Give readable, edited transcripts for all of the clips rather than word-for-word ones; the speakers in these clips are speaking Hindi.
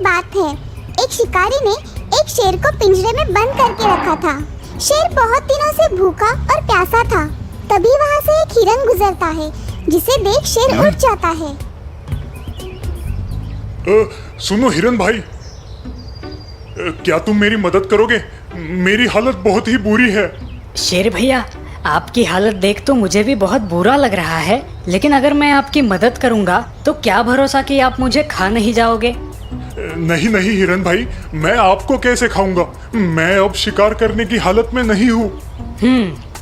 बात है। एक शिकारी ने एक शेर को पिंजरे में बंद करके रखा था। शेर बहुत दिनों से भूखा और प्यासा था। तभी वहाँ से एक हिरन गुजरता है, जिसे देख शेर उठ जाता है। सुनो हिरन भाई, क्या तुम मेरी मदद करोगे? मेरी हालत बहुत ही बुरी है। शेर भैया, आपकी हालत देख तो मुझे भी बहुत बुरा लग रहा है, लेकिन अगर मैं आपकी मदद करूंगा तो क्या भरोसा कि आप मुझे खा नहीं जाओगे? नहीं नहीं हिरन भाई, मैं आपको कैसे खाऊंगा? मैं अब शिकार करने की हालत में नहीं हूँ।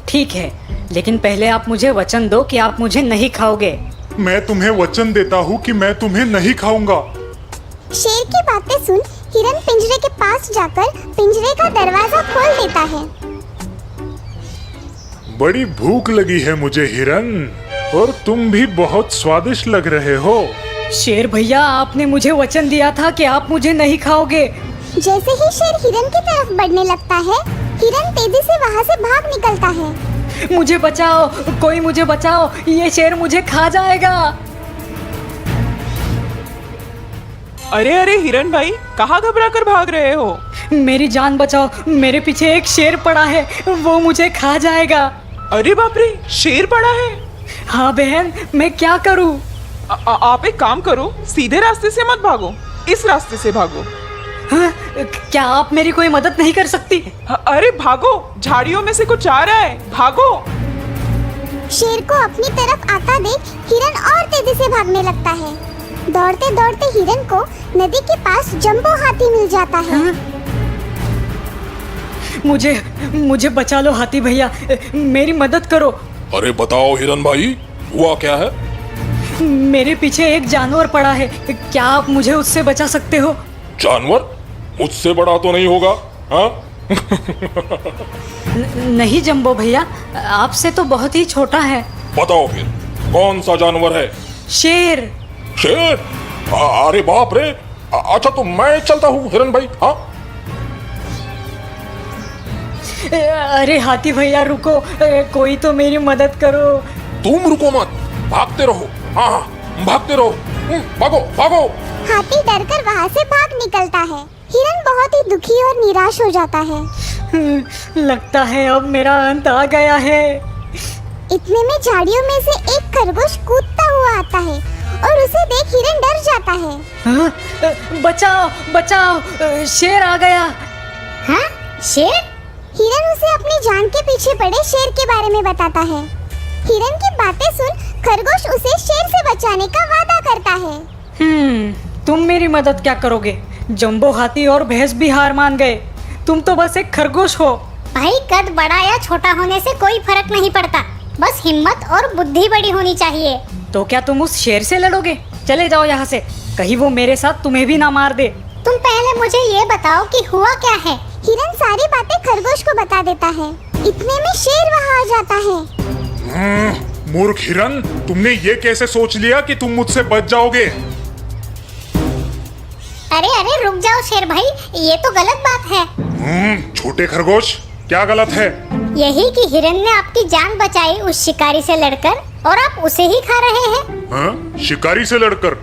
ठीक है, लेकिन पहले आप मुझे वचन दो कि आप मुझे नहीं खाओगे। मैं तुम्हें वचन देता हूँ कि मैं तुम्हें नहीं खाऊंगा। शेर की बातें सुन हिरन पिंजरे के पास जाकर पिंजरे का दरवाजा खोल देता है। बड़ी भूख लगी है मुझे हिरन, और तुम भी बहुत स्वादिष्ट लग रहे हो। शेर भैया, आपने मुझे वचन दिया था कि आप मुझे नहीं खाओगे। जैसे ही शेर हिरन की तरफ बढ़ने लगता है, हिरन तेजी से वहाँ से भाग निकलता है। मुझे बचाओ, कोई मुझे बचाओ, ये शेर मुझे खा जाएगा। अरे अरे हिरन भाई, कहाँ घबरा कर भाग रहे हो? मेरी जान बचाओ, मेरे पीछे एक शेर पड़ा है, वो मुझे खा जाएगा। अरे बाप रे, शेर पड़ा है? हाँ बहन, मैं क्या करूँ? आप एक काम करो, सीधे रास्ते से मत भागो, इस रास्ते से भागो। हाँ, क्या आप मेरी कोई मदद नहीं कर सकती? अरे भागो, झाड़ियों में से कुछ आ रहा है, भागो। शेर को अपनी तरफ आता देख हिरन और तेजी से भागने लगता है। दौड़ते दौड़ते हिरन को नदी के पास जंबो हाथी मिल जाता है। मुझे बचा लो हाथी भैया, मेरी मदद करो। अरे बताओ हिरन भाई, हुआ क्या है? मेरे पीछे एक जानवर पड़ा है, क्या आप मुझे उससे बचा सकते हो? जानवर? मुझसे बड़ा तो नहीं होगा? हाँ? नहीं जंबो भैया, आपसे तो बहुत ही छोटा है। बताओ फिर, कौन सा जानवर है? शेर। शेर? अरे बाप रे, अच्छा तो मैं चलता हूँ हिरन भाई। हाँ? अरे हाथी भैया रुको, कोई तो मेरी मदद करो। तुम रुको मत, भागते रहो। हाँ, भागते रहो, भागो भागो। हाथी डरकर वहाँ से भाग निकलता है। हिरन बहुत ही दुखी और निराश हो जाता है। लगता है अब मेरा अंत आ गया है। इतने में झाड़ियों में से एक खरगोश कूदता हुआ आता है और उसे देख हिरन डर जाता है। हाँ? बचाओ बचाओ, शेर आ गया। हाँ? शेर? हिरन उसे अपनी जान के पीछे पड़े शेर के बारे में बताता है। हिरन की बातें सुन खरगोश उसे शेर से बचाने का वादा करता है। तुम मेरी मदद क्या करोगे? जंबो हाथी और भैंस भी हार मान गए, तुम तो बस एक खरगोश हो। भाई, कद बड़ा या छोटा होने से कोई फर्क नहीं पड़ता, बस हिम्मत और बुद्धि बड़ी होनी चाहिए। तो क्या तुम उस शेर से लड़ोगे? चले जाओ यहाँ से, कहीं वो मेरे साथ तुम्हें भी ना मार दे। तुम पहले मुझे ये बताओ कि हुआ क्या है। हिरन सारी बातें खरगोश को बता देता है। इतने में शेर वहाँ आ जाता है। मूर्ख हिरन, तुमने ये कैसे सोच लिया कि तुम मुझसे बच जाओगे? अरे अरे रुक जाओ शेर भाई, ये तो गलत बात है। छोटे खरगोश, क्या गलत है? यही कि हिरन ने आपकी जान बचाई उस शिकारी से लड़कर, और आप उसे ही खा रहे हैं। हाँ? शिकारी से लड़कर?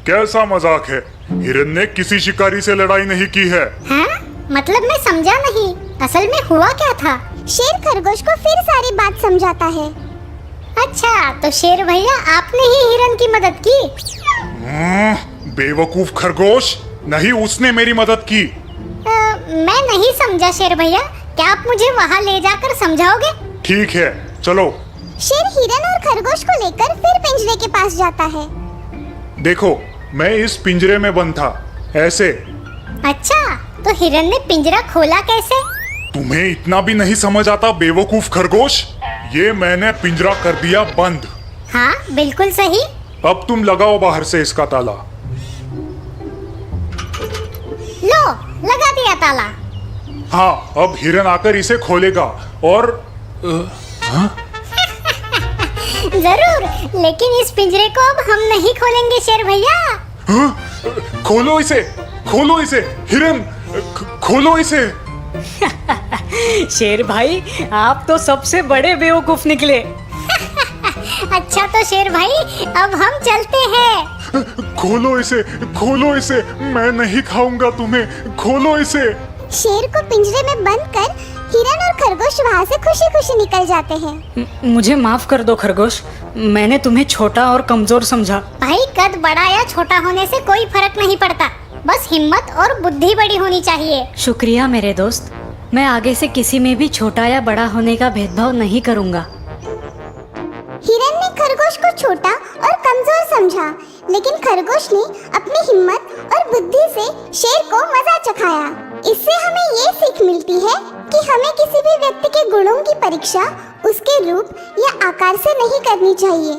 कैसा मजाक है? हिरन ने किसी शिकारी से लड़ाई नहीं की है। हाँ? मतलब मैं समझा नहीं, असल में हुआ क्या था? शेर खरगोश को फिर सारी बात समझाता है। अच्छा, तो शेर भैया आपने ही हिरन की मदद की? बेवकूफ खरगोश, नहीं, उसने मेरी मदद की। मैं नहीं समझा शेर भैया, क्या आप मुझे वहाँ ले जाकर समझाओगे? ठीक है, चलो। शेर हिरन और खरगोश को लेकर फिर पिंजरे के पास जाता है। देखो, मैं इस पिंजरे में बंद था, ऐसे। अच्छा, तो हिरन ने पिंजरा खोला कैसे? तुम्हें इतना भी नहीं समझ आता बेवकूफ खरगोश? ये मैंने पिंजरा कर दिया बंद। हाँ, बिल्कुल सही। अब तुम लगाओ बाहर से इसका ताला। लो, लगा दिया ताला। हाँ, अब हिरन आकर इसे खोलेगा और जरूर, लेकिन इस पिंजरे को अब हम नहीं खोलेंगे शेर भैया। खोलो इसे, खोलो इसे, हिरन, खोलो इसे। शेर भाई, आप तो सबसे बड़े बेवकूफ निकले। अच्छा तो शेर भाई अब हम चलते हैं। खोलो इसे, मैं नहीं खाऊंगा तुम्हें, खोलो इसे। शेर को पिंजरे में बंद कर हिरन और खरगोश वहाँ से खुशी खुशी निकल जाते हैं। मुझे माफ कर दो खरगोश, मैंने तुम्हें छोटा और कमजोर समझा। भाई कद बड़ा या छोटा होने से कोई फर्क नहीं पड़ता, बस हिम्मत और बुद्धि बड़ी होनी चाहिए। शुक्रिया मेरे दोस्त, मैं आगे से किसी में भी छोटा या बड़ा होने का भेदभाव नहीं करूँगा। हिरन ने खरगोश को छोटा और कमजोर समझा, लेकिन खरगोश ने अपनी हिम्मत और बुद्धि से शेर को मजा चखाया। इससे हमें ये सीख मिलती है कि हमें किसी भी व्यक्ति के गुणों की परीक्षा उसके रूप या आकार से नहीं करनी चाहिए।